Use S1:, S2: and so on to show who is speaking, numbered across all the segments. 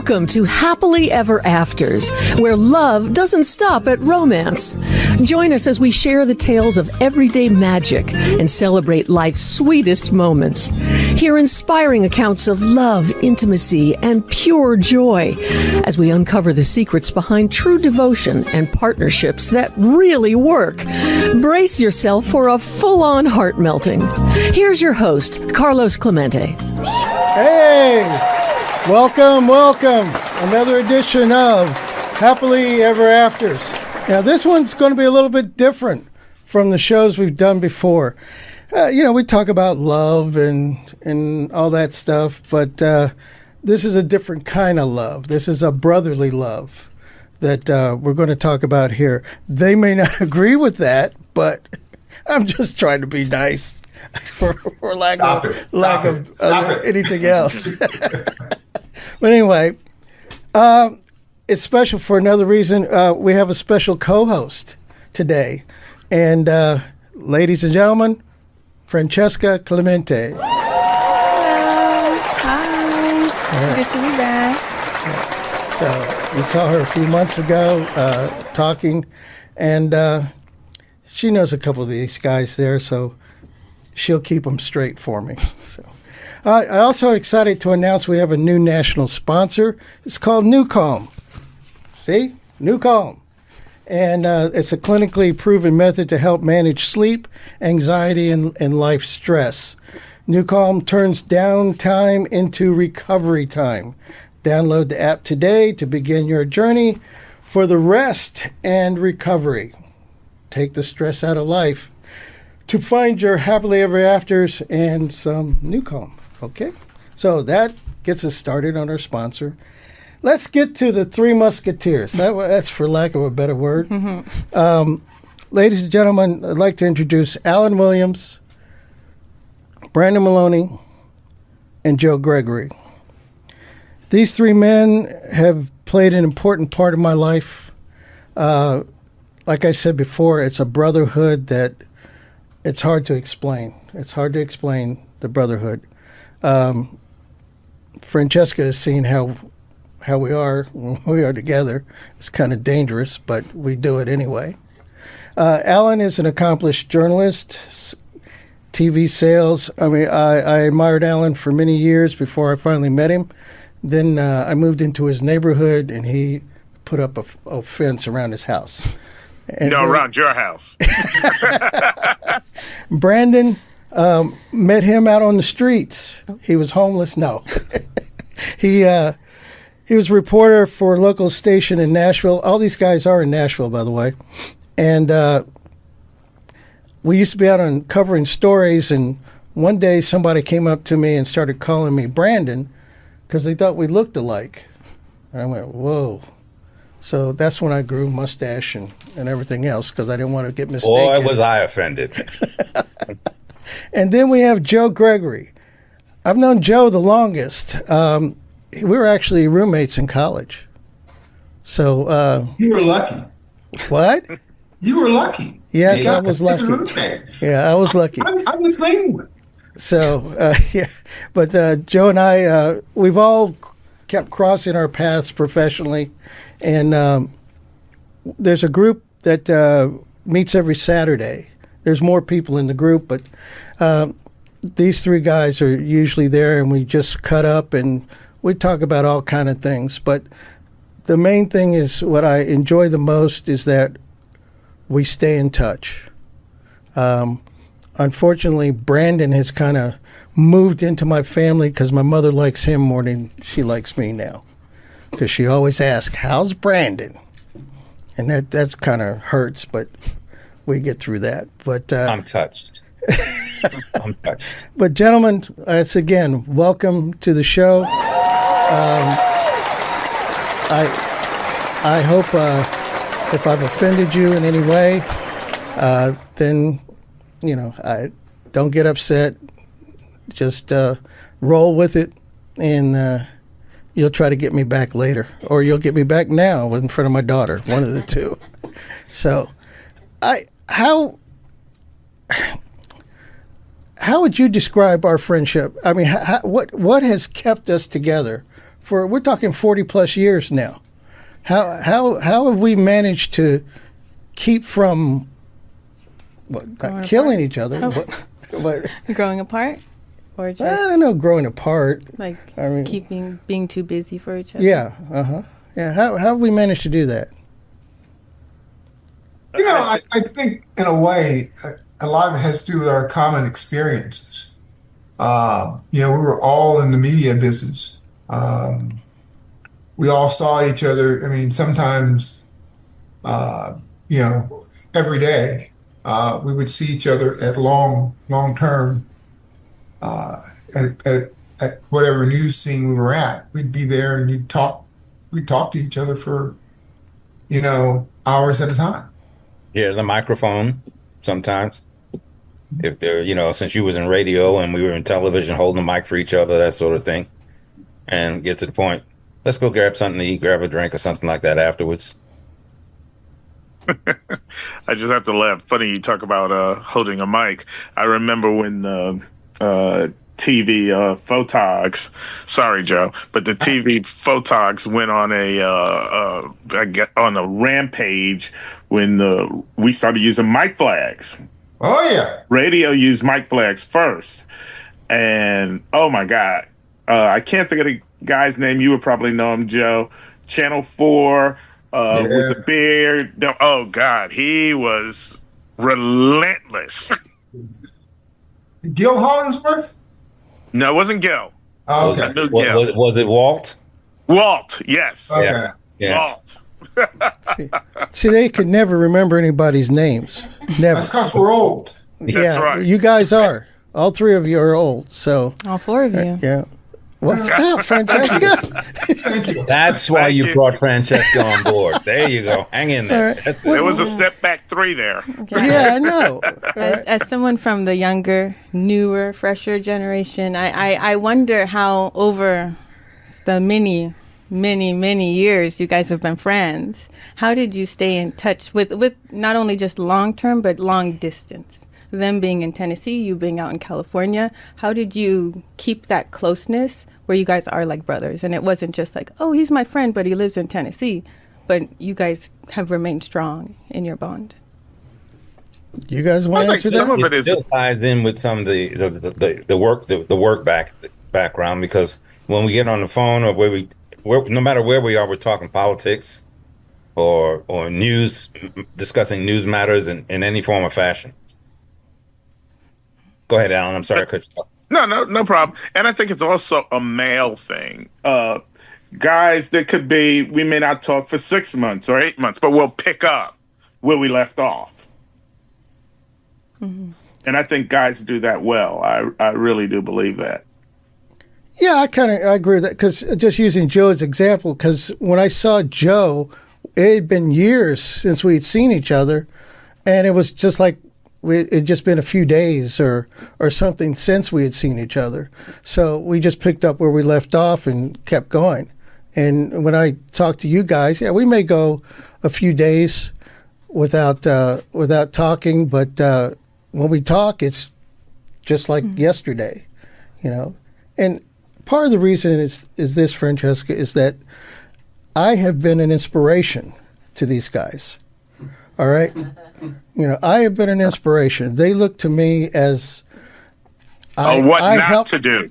S1: Welcome to Happily Ever Afters, where love doesn't stop at romance. Join us as we share the tales of everyday magic and celebrate life's sweetest moments. Hear inspiring accounts of love, intimacy, and pure joy as we uncover the secrets behind true devotion and partnerships that really work. Brace yourself for a full-on heart melting. Here's your host, Carlos Clemente.
S2: Hey, welcome. Another edition of Happily Ever Afters. Now, this one's going to be a little bit different from the shows we've done before. We talk about love and all that stuff, but this is a different kind of love. This is a brotherly love that we're going to talk about here. They may not agree with that, but I'm just trying to be nice for lack of anything else. But anyway, it's special for another reason. We have a special co-host today. And ladies and gentlemen, Francesca Clemente.
S3: Hello. Hi. Good to be back.
S2: So we saw her a few months ago talking, and she knows a couple of these guys there, so she'll keep them straight for me. So, I'm also excited to announce we have a new national sponsor. It's called NewCalm. See? NewCalm. And it's a clinically proven method to help manage sleep, anxiety, and life stress. NewCalm turns downtime into recovery time. Download the app today to begin your journey for the rest and recovery. Take the stress out of life to find your happily ever afters and some NewCalm. Okay? So that gets us started on our sponsor. Let's get to the Three Musketeers. That's for lack of a better word. Ladies and gentlemen, I'd like to introduce Alan Williams, Brandon Maloney, and Joe Gregory. These three men have played an important part of my life. Like I said before, it's a brotherhood that it's hard to explain. It's hard to explain the brotherhood. Francesca has seen how we are when we are together. It's kind of dangerous, but we do it anyway. Alan is an accomplished journalist, TV sales. I admired Alan for many years before I finally met him. Then I moved into his neighborhood, and he put up a fence around his house.
S4: Around your house.
S2: Brandon met him out on the streets. He was homeless. No. He was a reporter for a local station in Nashville. All these guys are in Nashville, by the way. And we used to be out on covering stories, and one day somebody came up to me and started calling me Brandon because they thought we looked alike. And I went, whoa. So that's when I grew a mustache and everything else because I didn't want to get mistaken.
S5: Boy, was I offended.
S2: And then we have Joe Gregory. I've known Joe the longest. We were actually roommates in college. So
S6: you were lucky.
S2: What?
S6: You were lucky.
S2: Yes, I was lucky. Yeah, I was lucky.
S6: I was playing with.
S2: So yeah, but Joe and I, we've all kept crossing our paths professionally, and there's a group that meets every Saturday. There's more people in the group, but these three guys are usually there, and we just cut up and we talk about all kind of things. But the main thing is what I enjoy the most is that we stay in touch. Unfortunately, Brandon has kind of moved into my family because my mother likes him more than she likes me now. Because she always asks, how's Brandon? And that's kind of hurts, but we get through that. But
S5: I'm touched. I'm touched.
S2: But gentlemen, it's again, welcome to the show. I hope if I've offended you in any way, then I don't get upset. Just roll with it, and you'll try to get me back later, or you'll get me back now in front of my daughter. One of the two. So, how would you describe our friendship? I mean, what has kept us together we're talking 40 plus years now. How have we managed to keep from not killing each other, but
S3: Growing apart? Or just
S2: I don't know, growing apart.
S3: like
S2: I mean,
S3: being too busy for each other?
S2: Yeah, yeah. How have we managed to do that?
S6: You know, I think in a way, a lot of it has to do with our common experiences. You know, we were all in the media business. We all saw each other. I mean, sometimes, you know, every day, we would see each other at long term, at whatever news scene we were at. We'd be there and we'd talk to each other for, you know, hours at a time.
S5: Yeah, the microphone sometimes. If they're, you know, since you was in radio and we were in television, holding the mic for each other, that sort of thing, and get to the point. Let's go grab something to eat, grab a drink or something like that afterwards.
S4: I just have to laugh. Funny you talk about holding a mic. I remember when the TV photogs, sorry Joe, but the TV photogs went on a rampage when we started using mic flags.
S6: Oh yeah,
S4: Radio used mic flags first, and oh my God, I can't think of the guy's name. You would probably know him, Joe. Channel 4 with the beard. Oh God, he was relentless.
S6: Gil Hollingsworth?
S4: No, it wasn't Gil.
S6: Oh, okay.
S4: I knew Gil.
S5: Was it Walt?
S4: Walt, yes.
S6: Okay.
S5: Yeah.
S4: Walt.
S2: See, they could never remember anybody's names. Never.
S6: That's because we're old.
S2: Yeah,
S4: right.
S2: you guys are. All three of you are old. So
S3: All four of you.
S2: yeah. What's up, Francesca?
S6: Thank you.
S5: That's why
S4: Thank
S5: you
S4: you.
S5: brought Francesca on board. There you go. Hang in there.
S2: All right.
S5: That's
S4: There
S5: it.
S4: was a step back 3 there.
S2: Yeah, I know.
S3: As someone from the younger, newer, fresher generation, I wonder how over the many years you guys have been friends, how did you stay in touch with not only just long term, but long distance? Them being in Tennessee, you being out in California, how did you keep that closeness where you guys are like brothers? And it wasn't just like, oh, he's my friend, but he lives in Tennessee. But you guys have remained strong in your bond.
S2: You guys want to
S4: I
S2: answer
S4: think some
S2: that?
S4: of it
S5: It
S4: is
S5: still ties in with some of the work background, because when we get on the phone or no matter where we are, we're talking politics or news, discussing news matters in any form or fashion. Go ahead, Alan. I'm sorry I cut you off.
S4: No problem. And I think it's also a male thing. Guys that could be, we may not talk for 6 months or 8 months, but we'll pick up where we left off. Mm-hmm. And I think guys do that well. I really do believe that.
S2: Yeah, I agree with that, because just using Joe as example, because when I saw Joe, it had been years since we'd seen each other, and it was just like it had just been a few days or something since we had seen each other. So we just picked up where we left off and kept going. And when I talk to you guys, yeah, we may go a few days without talking, but when we talk, it's just like yesterday, you know. And part of the reason is this, Francesca, is that I have been an inspiration to these guys. All right? You know, I have been an inspiration. They look to me as
S4: what not to do.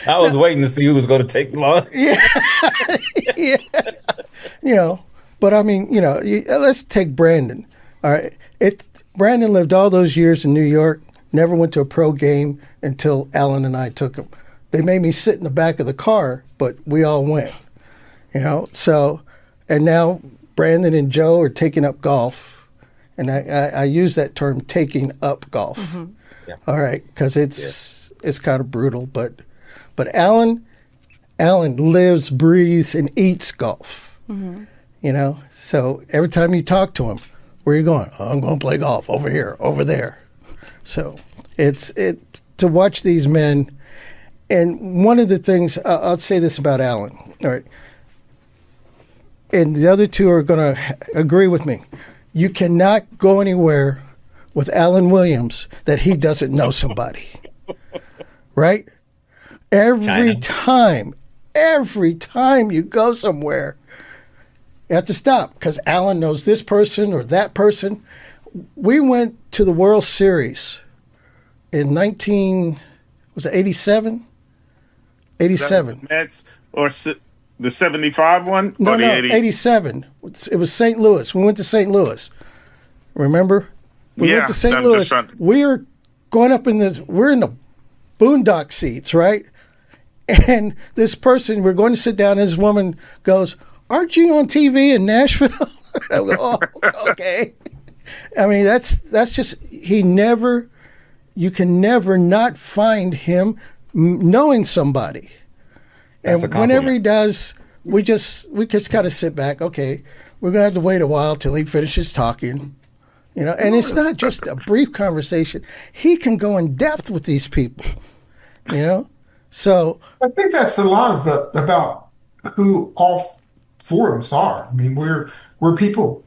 S5: I was waiting to see who was going to take long.
S2: Yeah. Yeah. You know, but I mean, you know, let's take Brandon. All right. Brandon lived all those years in New York, never went to a pro game until Alan and I took him. They made me sit in the back of the car, but we all went. You know, so, and now Brandon and Joe are taking up golf. And I use that term, taking up golf. Mm-hmm. Yeah. All right, because it's kind of brutal, but Alan lives, breathes, and eats golf. Mm-hmm. You know, so every time you talk to him, where are you going? Oh, I'm going to play golf over here, over there. So it's to watch these men. And one of the things, I'll say this about Alan, all right, and the other two are going to agree with me. You cannot go anywhere with Alan Williams that he doesn't know somebody, right? Every
S5: China.
S2: time you go somewhere, you have to stop because Alan knows this person or that person. We went to the World Series in 87? 87.
S4: Mets or the 75 one?
S2: No,
S4: or the 80?
S2: 87. It was St. Louis. We went to St. Louis. Remember? We went to St. Louis. We're going up we're in the boondock seats, right? And this person, we're going to sit down, and this woman goes, "Aren't you on TV in Nashville?" I go, "Oh, okay." I mean, that's just, you can never not find him knowing somebody.
S5: That's
S2: And whenever he does, we just got to sit back. Okay, we're going to have to wait a while till he finishes talking. And it's not just a brief conversation. He can go in depth with these people, So
S6: I think that's a lot of about who all four of us are. I mean, we're people.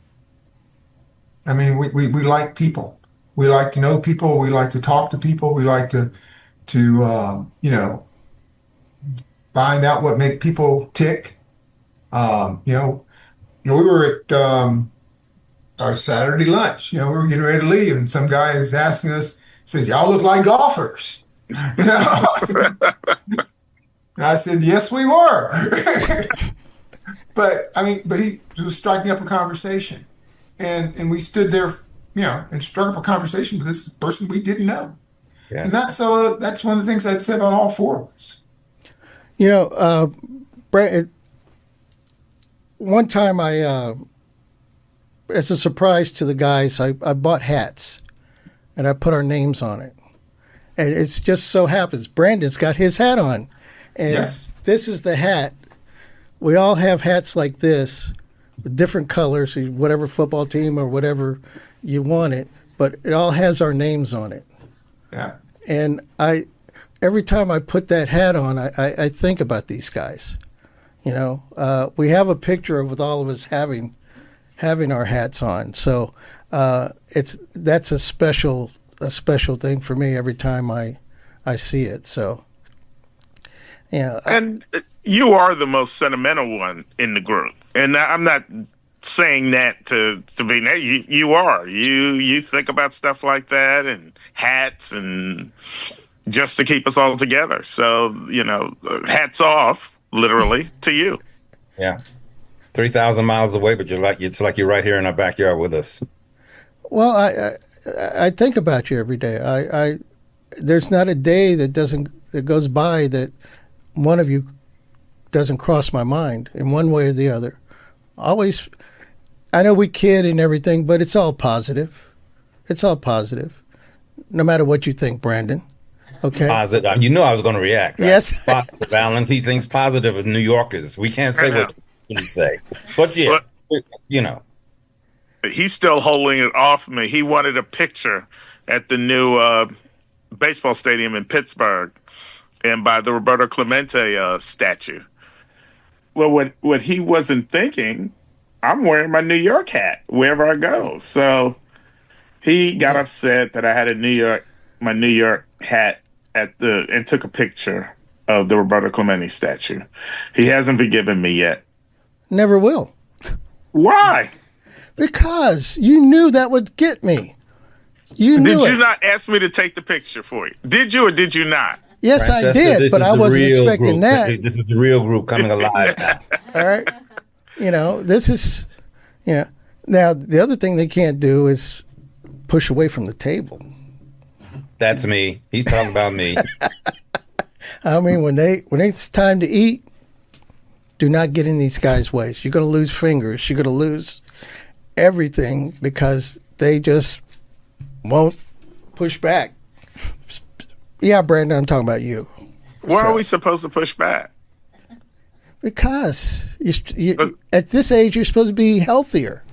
S6: I mean, we like people. We like to know people. We like to talk to people. We like to find out what make people tick. We were at our Saturday lunch. We were getting ready to leave, and some guy is asking us, said, "Y'all look like golfers." And I said, "Yes, we were." But he was striking up a conversation, and we stood there, and struck up a conversation with this person we didn't know. Yeah. And that's one of the things I'd say about all four of us.
S2: Brent, one time as a surprise to the guys, I bought hats, and I put our names on it. And it's just so happens Brandon's got his hat on. And
S6: yes.
S2: This is the hat. We all have hats like this with different colors, whatever football team or whatever you want it, but it all has our names on it.
S6: Yeah.
S2: And every time I put that hat on, I think about these guys. We have a picture with all of us having our hats on. So that's a special thing for me every time I see it. So, yeah.
S4: And you are the most sentimental one in the group, and I'm not saying that to be negative. You are. You think about stuff like that and hats and just to keep us all together. So hats off, literally, to you.
S5: Yeah. 3,000 miles away, but it's like you're right here in our backyard with us.
S2: Well, I think about you every day. There's not a day that goes by that one of you doesn't cross my mind in one way or the other. Always, I know we kid and everything, but it's all positive. It's all positive, no matter what you think, Brandon. Okay.
S5: Positive. I was going to react. Right?
S2: Yes.
S5: Positive, Alan. He thinks positive as New Yorkers. We can't say what you say, but yeah,
S4: He's still holding it off me. He wanted a picture at the new baseball stadium in Pittsburgh, and by the Roberto Clemente statue. Well, what he wasn't thinking, I'm wearing my New York hat wherever I go. So he got upset that I had my New York hat and took a picture of the Roberto Clemente statue. He hasn't forgiven me yet.
S2: Never will.
S4: Why?
S2: Because you knew that would get me. You knew
S4: Did you not ask me to take the picture for you? Did you or did you not?
S2: Yes, I did, but I wasn't expecting that.
S5: This is the real group coming alive now.
S2: All right. This is, now the other thing they can't do is push away from the table.
S5: That's me. He's talking about me.
S2: I mean, when it's time to eat, do not get in these guys' ways. You're going to lose fingers. You're going to lose everything because they just won't push back. Yeah, Brandon, I'm talking about you.
S4: Why are we supposed to push back?
S2: Because at this age, you're supposed to be healthier.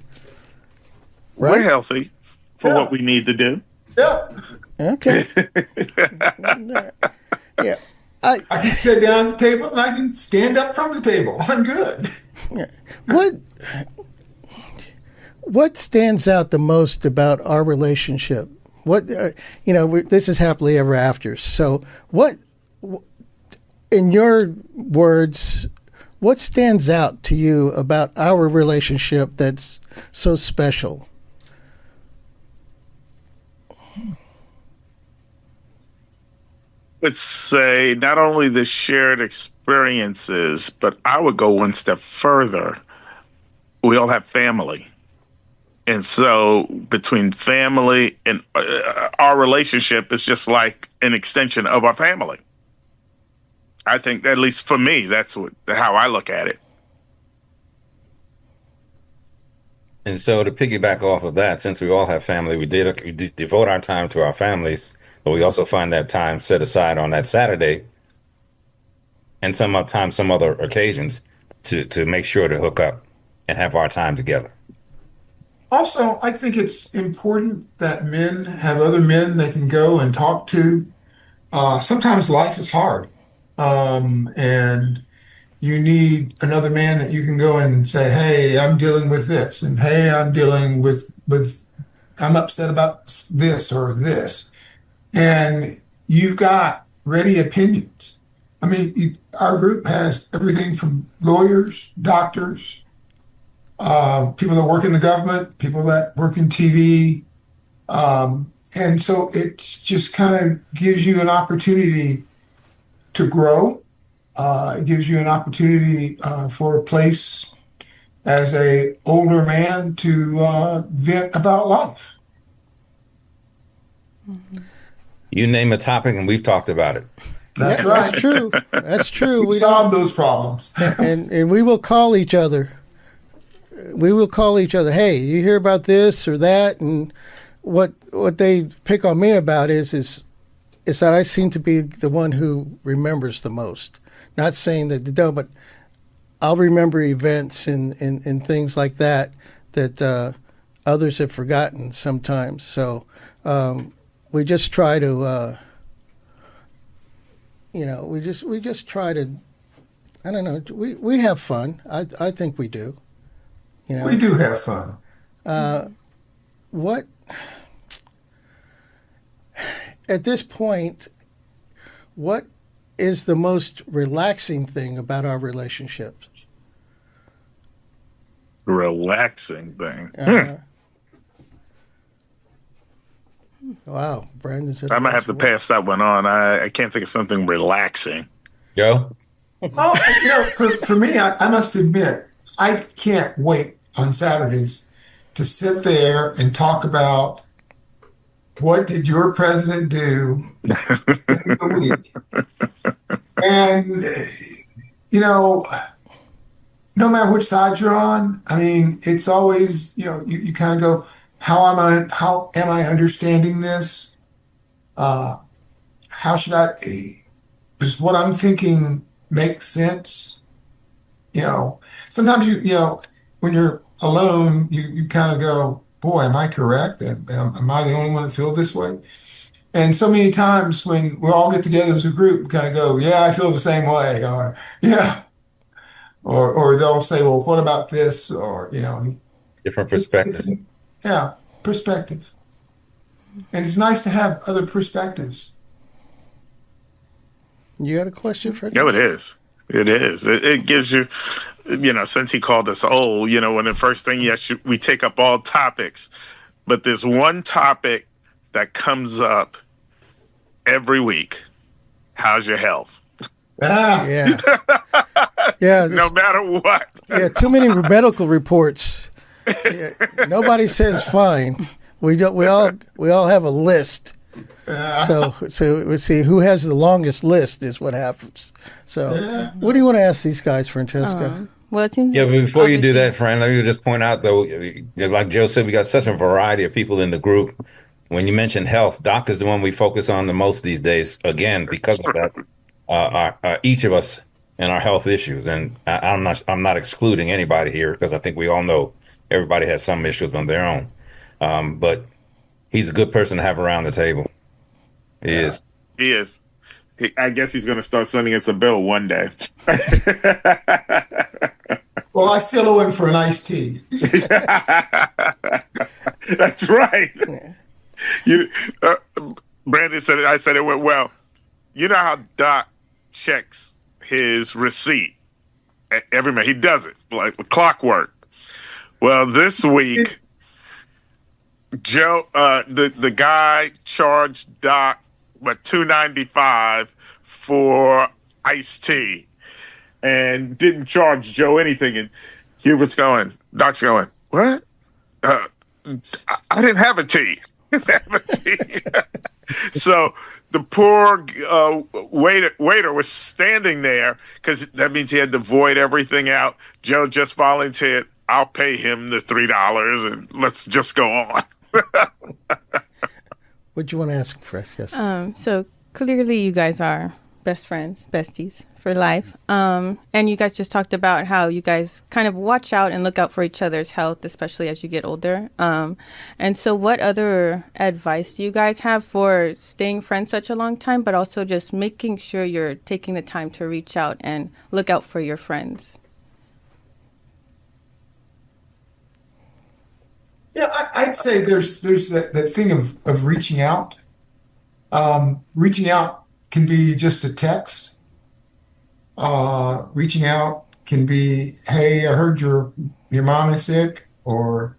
S2: Right?
S4: We're healthy for what we need to do.
S6: Yeah.
S2: Okay. Yeah.
S6: I can sit down at the table and I can stand up from the table. I'm good.
S2: What stands out the most about our relationship? What this is happily ever after. So what in your words, what stands out to you about our relationship that's so special?
S4: Would say not only the shared experiences, but I would go one step further. We all have family. And so between family and our relationship is just like an extension of our family. I think, at least for me, that's how I look at it.
S5: And so to piggyback off of that, since we all have family, we devote our time to our families, but we also find that time set aside on that Saturday and sometimes some other occasions to make sure to hook up and have our time together.
S6: Also, I think it's important that men have other men they can go and talk to. Sometimes life is hard, and you need another man that you can go and say, "Hey, I'm dealing with this," and "Hey, I'm dealing with I'm upset about this or this," and you've got ready opinions. I mean, our group has everything from lawyers, doctors, people that work in the government, people that work in TV. And so it just kind of gives you an opportunity to grow. It gives you an opportunity for a place as a older man to vent about life.
S5: You name a topic and we've talked about it.
S6: That's right.
S2: That's true. That's true.
S6: We solve those problems.
S2: and we will call each other. We will call each other. Hey, you hear about this or that? And what they pick on me about is that I seem to be the one who remembers the most. Not saying that they don't, but I'll remember events and things like that others have forgotten sometimes. So we just try to, we just try to, I don't know, we have fun. I think we do.
S6: We do have fun.
S2: What, at this point, what is the most relaxing thing about our relationships?
S4: Relaxing thing.
S2: Wow, Brandon said.
S4: I might have to pass that one on. I can't think of something relaxing.
S5: Joe?
S6: For me, I must admit, I can't wait on Saturdays to sit there and talk about what did your president do in the week. And, no matter which side you're on, I mean, it's always, you kind of go, how am I understanding this? How should does what I'm thinking make sense? Sometimes when you're alone, you kind of go, boy, am I correct? Am I the only one that feels this way? And so many times when we all get together as a group, kind of go, yeah, I feel the same way, or yeah, or they'll say, well, what about this? Or
S5: different perspective.
S6: Yeah, perspective, and it's nice to have other perspectives.
S2: You got a question, Fred?
S4: No, it is. It is. It gives you, since he called us old, when the first thing, yes, we take up all topics, but there's one topic that comes up every week. How's your health?
S2: Yeah. Yeah.
S4: No matter what.
S2: Yeah, too many medical reports. Yeah, nobody says fine. We all have a list. So we see who has the longest list is what happens. So what do you want to ask these guys, Francesca?
S3: Well, it seems
S5: Yeah, but before you do that, Fran, let me just point out, though, like Joe said, we got such a variety of people in the group. When you mentioned health, doctor's the one we focus on the most these days, again, because of that, each of us and our health issues. And I'm not excluding anybody here because I think we all know everybody has some issues on their own. But he's a good person to have around the table. He is.
S4: He is. I guess he's going to start sending us a bill one day.
S6: Well, I still owe him for an iced tea.
S4: That's right. Brandon said it. I said it went well. You know how Doc checks his receipt every month. He does it like clockwork. Well, this week, Joe, the guy charged Doc $2.95 for iced tea, and didn't charge Joe anything. And Doc's going, what? I didn't have a tea. So the poor waiter was standing there because that means he had to void everything out. Joe just volunteered, I'll pay him the $3 and let's just go on.
S2: What do you want to ask, Fresh? Yes.
S3: So clearly you guys are best friends, besties for life. And you guys just talked about how you guys kind of watch out and look out for each other's health, especially as you get older. And so what other advice do you guys have for staying friends such a long time, but also just making sure you're taking the time to reach out and look out for your friends?
S6: Yeah, I'd say there's that thing of reaching out. Reaching out can be just a text. Reaching out can be, hey, I heard your mom is sick, or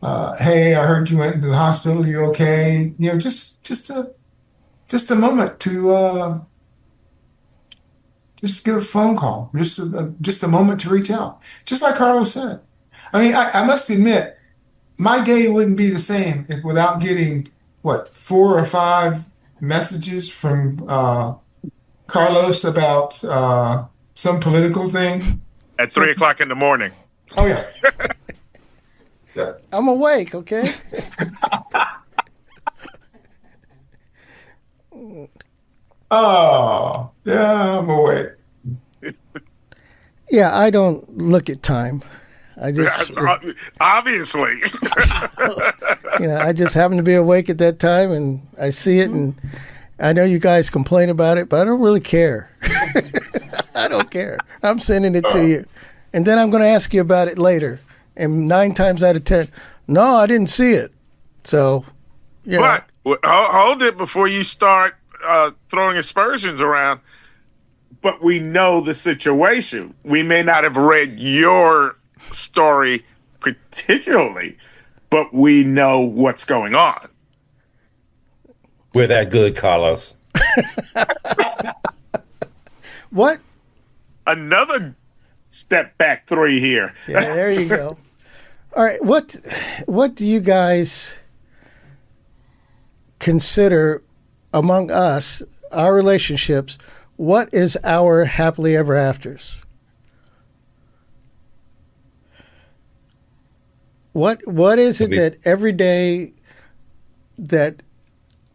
S6: hey, I heard you went to the hospital. You okay? You know, just a moment to just get a phone call. Just a moment to reach out. Just like Carlos said. I mean, I must admit, my day wouldn't be the same without getting 4 or 5 messages from Carlos about some political thing
S4: At 3:00 in the morning.
S6: Oh yeah. Yeah.
S2: I'm awake, okay?
S6: Oh, yeah, I'm awake.
S2: Yeah, I don't look at time. I just,
S4: Obviously.
S2: I just happen to be awake at that time, and I see it, and I know you guys complain about it, but I don't really care. I don't care. I'm sending it to you, and then I'm going to ask you about it later. And 9 times out of 10, no, I didn't see it. So,
S4: But hold it before you start throwing aspersions around. But we know the situation. We may not have read your story particularly, but we know what's going on.
S5: We're that good, Carlos.
S2: What?
S4: Another step back 3 here.
S2: Yeah, there you go. All right, what do you guys consider among us, our relationships, what is our happily ever afters? What is it that every day that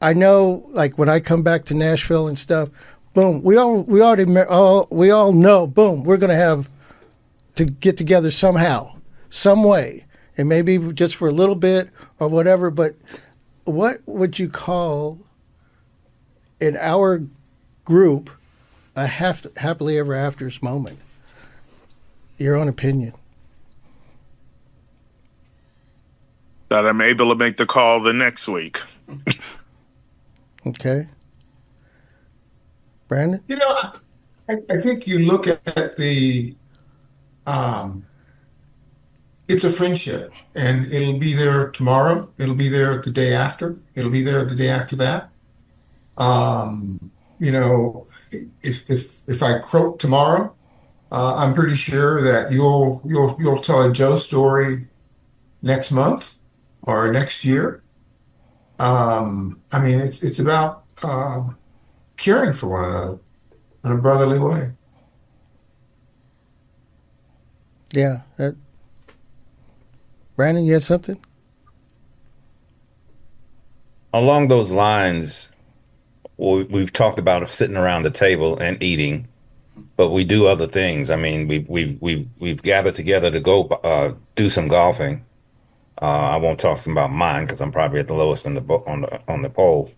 S2: I know, like when I come back to Nashville and stuff, boom, we all know, boom, we're going to have to get together somehow, some way, and maybe just for a little bit or whatever. But what would you call in our group a happily ever afters moment? Your own opinion.
S4: That I'm able to make the call the next week.
S2: Okay. Brandon?
S6: I think you look at the, it's a friendship, and it'll be there tomorrow. It'll be there the day after. It'll be there the day after that. If I croak tomorrow, I'm pretty sure that you'll tell a Joe story next month or next year. It's about caring for one another in a brotherly way.
S2: Yeah. Brandon, you had something?
S5: Along those lines, we've talked about sitting around the table and eating, but we do other things. I mean, we've gathered together to go do some golfing. I won't talk about mine because I'm probably at the lowest on the poll,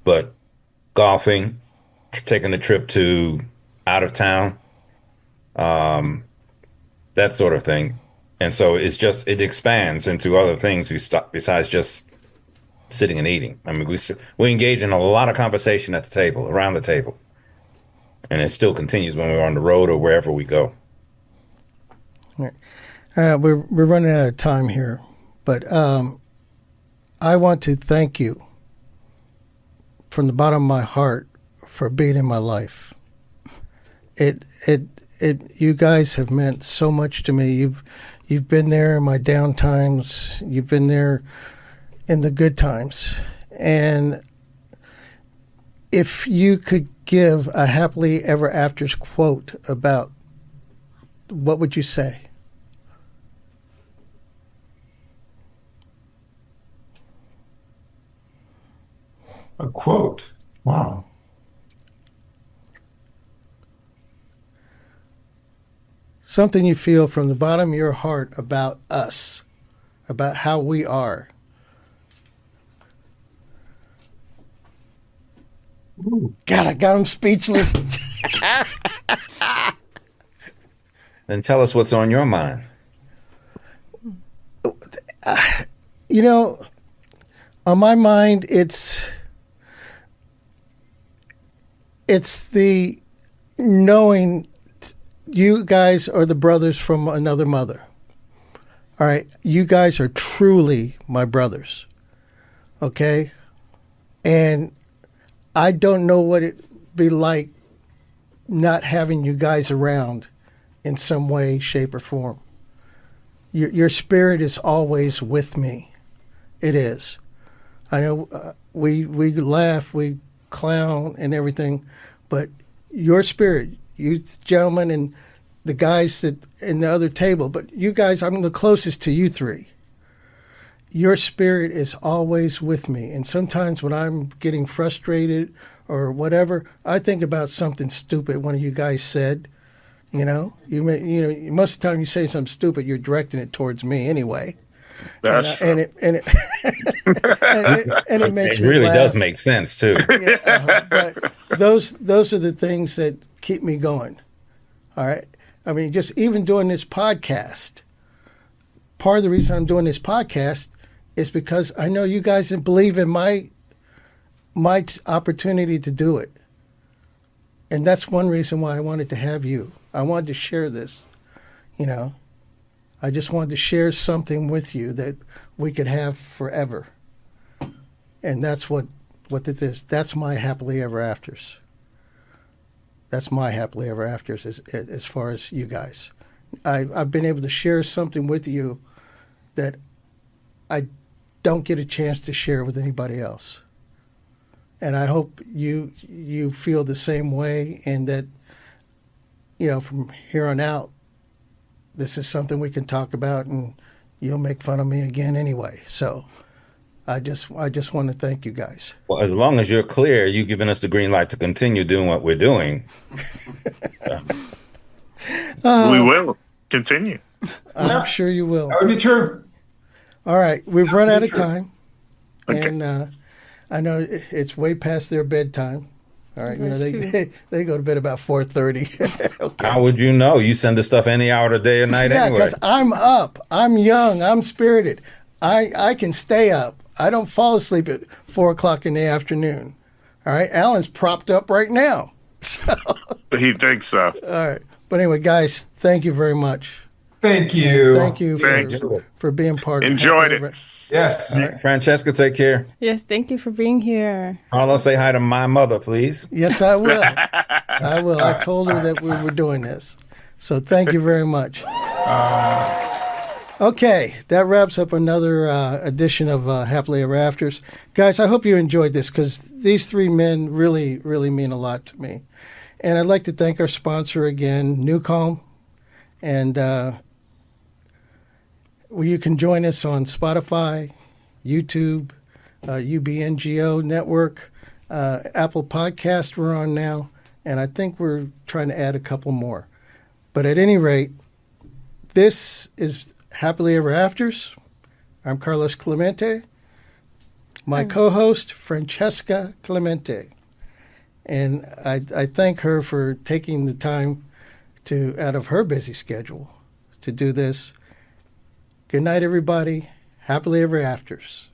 S5: but golfing, taking a trip to out of town, that sort of thing. And so it expands into other things besides just sitting and eating. I mean, we engage in a lot of conversation at the table, around the table. And it still continues when we're on the road or wherever we go.
S2: We're running out of time here, but I want to thank you from the bottom of my heart for being in my life. You guys have meant so much to me. You've been there in my down times. You've been there in the good times. And if you could give a happily ever afters quote about, what would you say?
S6: A quote. Wow.
S2: Something you feel from the bottom of your heart about us, about how we are.
S6: Ooh.
S2: God, I got him speechless.
S5: Then tell us what's on your mind.
S2: You know, on my mind, it's the knowing you guys are the brothers from another mother. All right. You guys are truly my brothers. Okay. And I don't know what it'd be like not having you guys around in some way, shape, or form. Your spirit is always with me. It is. I know we laugh, we clown and everything, but your spirit, you gentlemen and the guys that in the other table, but you guys, I'm the closest to you three. Your spirit is always with me. And sometimes when I'm getting frustrated or whatever, I think about something stupid one of you guys said. Most of the time you say something stupid, you're directing it towards me anyway.
S4: That's
S2: And it makes
S5: It
S2: me
S5: really
S2: laugh.
S5: does make sense too.
S2: But those are the things that keep me going. All right. I mean, just even doing this podcast, part of the reason I'm doing this podcast is because I know you guys believe in my opportunity to do it. And that's one reason why I wanted to have you. I wanted to share this, I just wanted to share something with you that we could have forever. And that's what this is. That's my happily ever afters. That's my happily ever afters as far as you guys. I've been able to share something with you that I don't get a chance to share with anybody else. And I hope you feel the same way, and that, from here on out, this is something we can talk about, and you'll make fun of me again anyway. So I just want to thank you guys.
S5: Well, as long as you're clear, you've given us the green light to continue doing what we're doing.
S4: we will continue.
S2: I'm sure you will.
S6: That would be true.
S2: All right, we've run out of
S6: True.
S2: time, and I know it's way past their bedtime. All right, they go to bed about 4:30. Okay.
S5: How would you know? You send the stuff any hour of the day or night
S2: Yeah,
S5: anyway.
S2: because I'm up. I'm young. I'm spirited. I can stay up. I don't fall asleep at 4 o'clock in the afternoon. All right, Alan's propped up right now. So,
S4: He thinks so.
S2: all right, but anyway, guys, thank you very much.
S6: Thank you.
S2: Thank you
S4: Thanks.
S2: for being part of
S4: Enjoyed
S2: Happy
S4: it.
S6: Yes.
S5: Francesca, take care.
S3: Yes, thank you for being here.
S5: Carla, say hi to my mother, please.
S2: Yes, I will. I will. I told her that we were doing this. So thank you very much. Okay, that wraps up another edition of Happily Ever Afters. Guys, I hope you enjoyed this, because these three men really, really mean a lot to me. And I'd like to thank our sponsor again, Newcomb. And you can join us on Spotify, YouTube, UBNGO Network, Apple Podcast we're on now, and I think we're trying to add a couple more. But at any rate, this is Happily Ever Afters. I'm Carlos Clemente. My co-host, Francesca Clemente. And I thank her for taking the time out of her busy schedule to do this. Good night, everybody. Happily Ever Afters.